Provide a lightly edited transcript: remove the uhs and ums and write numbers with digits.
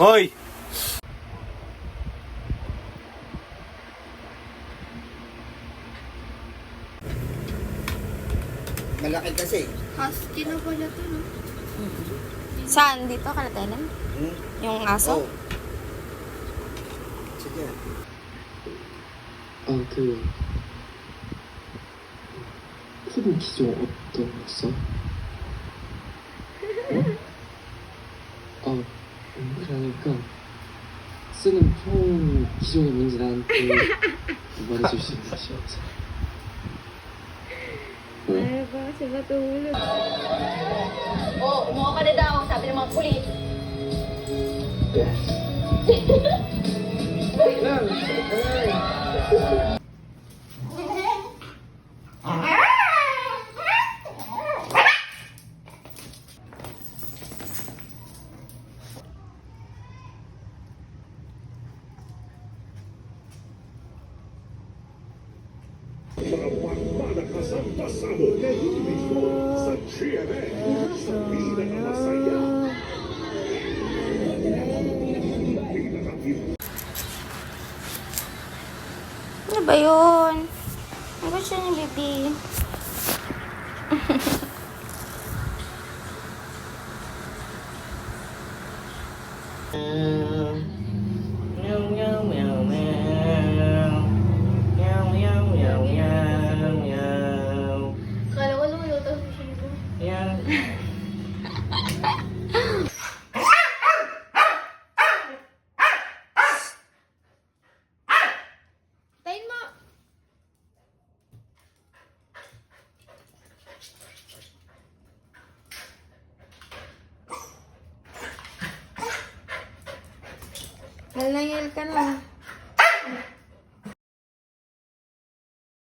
Hoy! Malaki kasi. Husky na pala to, no? Saan? Dito ka natailan? Yung aso? Oh. Sige. 피부 기종 어떠셨어? 그러니까 쓰는 폰 기종이 뭔지 나한테 말해줄 수 있을지. 왜? ba? Siya matulog. Oh, umuha ka na daw, sabi ng mga pulis. Mga pagmalakasang pasabog na imbisyon sa GMA sa pinakamasaya. Ano ba yun? Ano ba siya ni baby? Kala ko lumuluto sa shibo. Tayin mo! Nalangil ka na.